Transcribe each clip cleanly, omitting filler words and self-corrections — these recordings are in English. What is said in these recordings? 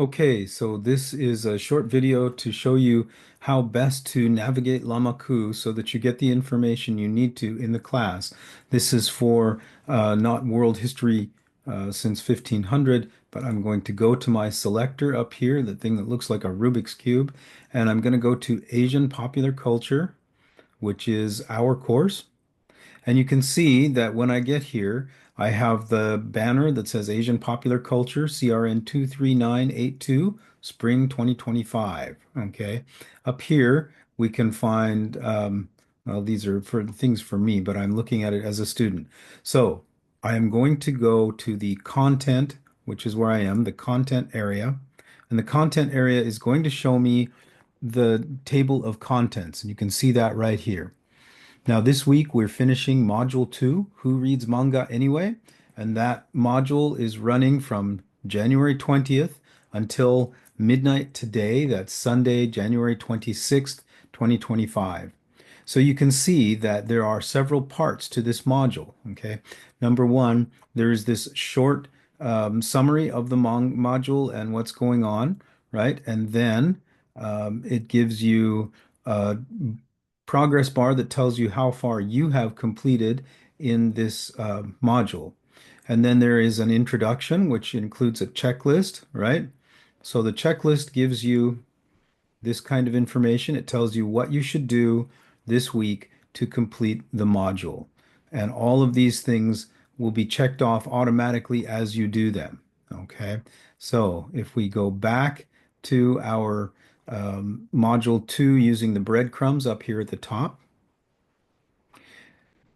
Okay, so this is a short video to show you how best to navigate Lamakū so that you get the information you need to in the class. This is for not world history since 1500, but I'm going to go to my selector up here, the thing that looks like a Rubik's Cube, and I'm going to go to Asian popular culture, which is our course. And you can see that when I get here, I have the banner that says Asian Popular Culture, CRN 23982, Spring 2025. Okay. Up here, we can find, well, these are for things for me, but I'm looking at it as a student. So I am going to go to the content, which is where I am, the content area. And the content area is going to show me the table of contents. And you can see that right here. Now, this week we're finishing Module 2, Who Reads Manga Anyway? And that module is running from January 20th until midnight today. That's Sunday, January 26th, 2025. So you can see that there are several parts to this module. Okay. Number one, there's this short summary of the module and what's going on, right? And then it gives you a progress bar that tells you how far you have completed in this module. And then there is an introduction, which includes a checklist, right? So the checklist gives you this kind of information. It tells you what you should do this week to complete the module. And all of these things will be checked off automatically as you do them. Okay. So if we go back to our module 2 using the breadcrumbs up here at the top,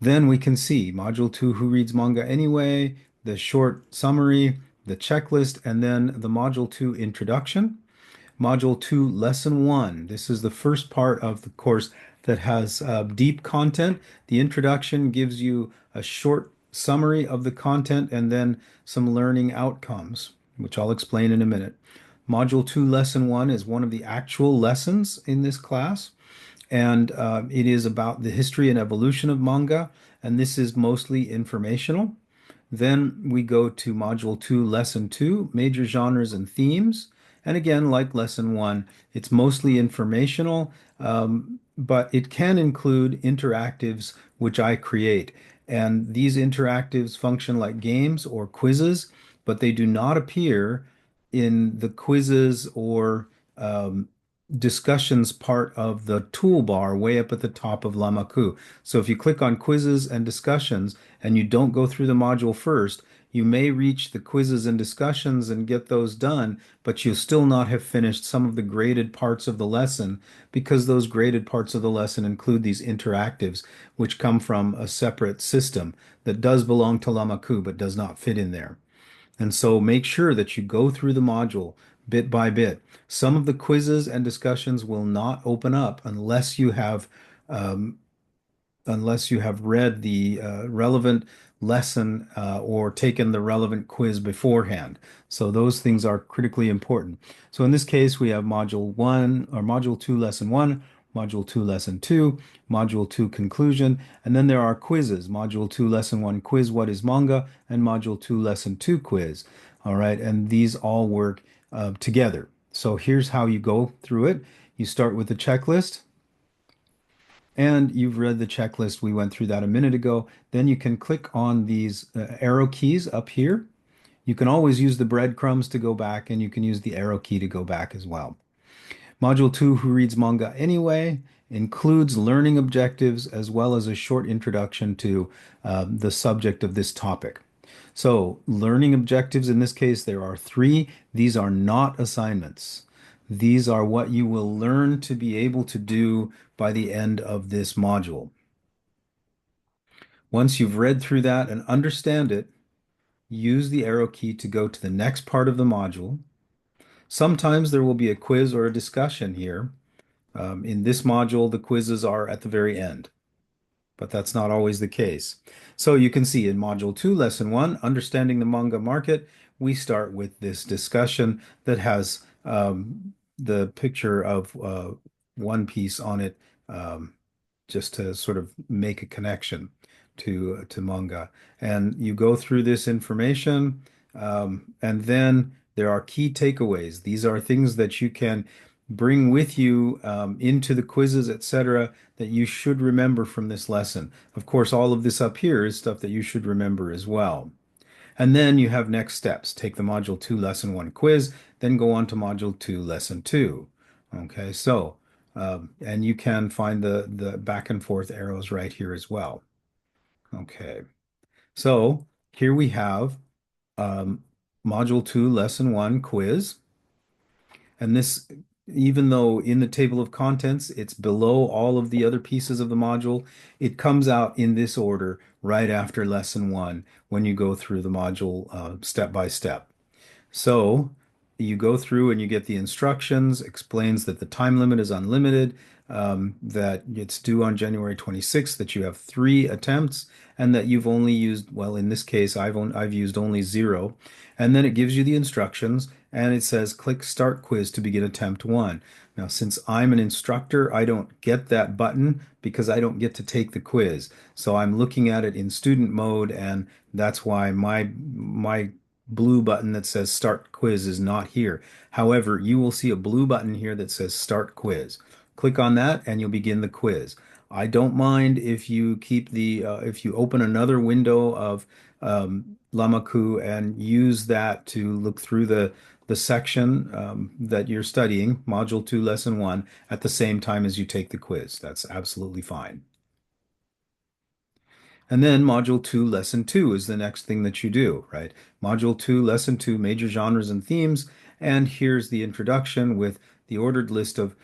then we can see module 2, Who Reads Manga Anyway, the short summary, the checklist, and then the module 2 introduction. Module 2, Lesson 1. This is the first part of the course that has deep content. The introduction gives you a short summary of the content and then some learning outcomes, which I'll explain in a minute. Module 2, Lesson 1 is one of the actual lessons in this class, and it is about the history and evolution of manga, and this is mostly informational. Then we go to Module 2, Lesson 2, Major Genres and Themes. And again, like Lesson 1, it's mostly informational, but it can include interactives which I create. And these interactives function like games or quizzes, but they do not appear in the quizzes or discussions part of the toolbar way up at the top of Lamakū. So if you click on quizzes and discussions and you don't go through the module first, you may reach the quizzes and discussions and get those done, but you'll still not have finished some of the graded parts of the lesson because those graded parts of the lesson include these interactives, which come from a separate system that does belong to Lamakū but does not fit in there. And so make sure that you go through the module bit by bit. Some of the quizzes and discussions will not open up um, unless you have read the relevant lesson or taken the relevant quiz beforehand. So those things are critically important. So in this case, we have Module 1 or Module 2, Lesson 1, Module 2, Lesson 2, Module 2, Conclusion, and then there are quizzes. Module 2, Lesson 1, Quiz, What is Manga? And Module 2, Lesson 2, Quiz. All right, and these all work together. So here's how you go through it. You start with the checklist. And you've read the checklist. We went through that a minute ago. Then you can click on these arrow keys up here. You can always use the breadcrumbs to go back, and you can use the arrow key to go back as well. Module 2, Who Reads Manga Anyway, includes learning objectives as well as a short introduction to the subject of this topic. So, learning objectives in this case, there are three. These are not assignments. These are what you will learn to be able to do by the end of this module. Once you've read through that and understand it, use the arrow key to go to the next part of the module. Sometimes there will be a quiz or a discussion here. In this module, the quizzes are at the very end, but that's not always the case. So you can see in Module 2, Lesson 1, Understanding the Manga Market, we start with this discussion that has the picture of One Piece on it, just to sort of make a connection to manga. And you go through this information, and then There are key takeaways. These are things that you can bring with you into the quizzes, etc., that you should remember from this lesson. Of course, all of this up here is stuff that you should remember as well. And then you have next steps. Take the Module 2 Lesson 1 quiz, then go on to Module 2 Lesson 2. Okay, so, and you can find the back and forth arrows right here as well. Okay, so here we have um, Module 2 Lesson 1 quiz. And this, even though in the table of contents, it's below all of the other pieces of the module, it comes out in this order right after lesson one when you go through the module step by step. So you go through and you get the instructions, explains that the time limit is unlimited, that it's due on January 26th, that you have 3 attempts, and that you've only used, well, in this case, I've used only 0. And then it gives you the instructions and it says click Start Quiz to begin attempt 1. Now, since I'm an instructor, I don't get that button because I don't get to take the quiz. So I'm looking at it in student mode, and that's why my blue button that says Start Quiz is not here. However, you will see a blue button here that says Start Quiz. Click on that and you'll begin the quiz. I don't mind if you keep if you open another window of Lamakū and use that to look through the section that you're studying, Module 2, Lesson 1, at the same time as you take the quiz. That's absolutely fine. And then Module 2, Lesson 2 is the next thing that you do, right? Module 2, Lesson 2, Major Genres and Themes. And here's the introduction with the ordered list of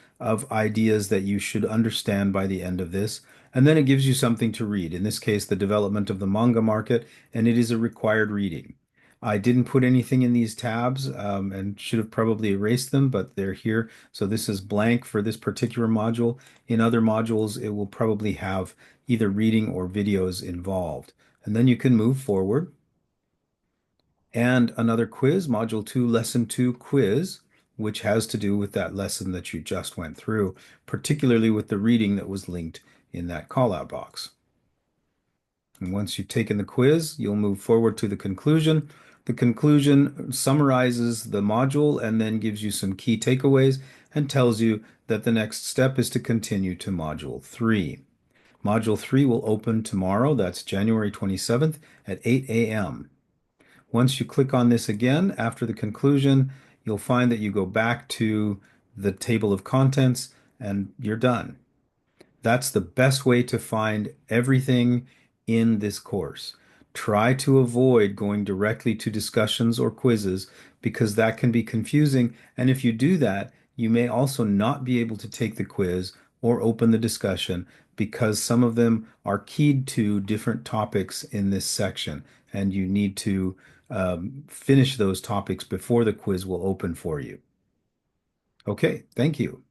ideas that you should understand by the end of this. And then it gives you something to read, in this case, the development of the manga market, and it is a required reading. I didn't put anything in these tabs and should have probably erased them, but they're here. So this is blank for this particular module. In other modules, it will probably have either reading or videos involved. And then you can move forward. And another quiz, Module 2, Lesson 2 quiz, which has to do with that lesson that you just went through, particularly with the reading that was linked in that callout box. And once you've taken the quiz, you'll move forward to the conclusion. The conclusion summarizes the module and then gives you some key takeaways and tells you that the next step is to continue to Module 3. Module 3 will open tomorrow, that's January 27th at 8 a.m. Once you click on this again after the conclusion, you'll find that you go back to the table of contents and you're done. That's the best way to find everything in this course. Try to avoid going directly to discussions or quizzes because that can be confusing. And if you do that, you may also not be able to take the quiz or open the discussion because some of them are keyed to different topics in this section, and you need to finish those topics before the quiz will open for you. Okay, thank you.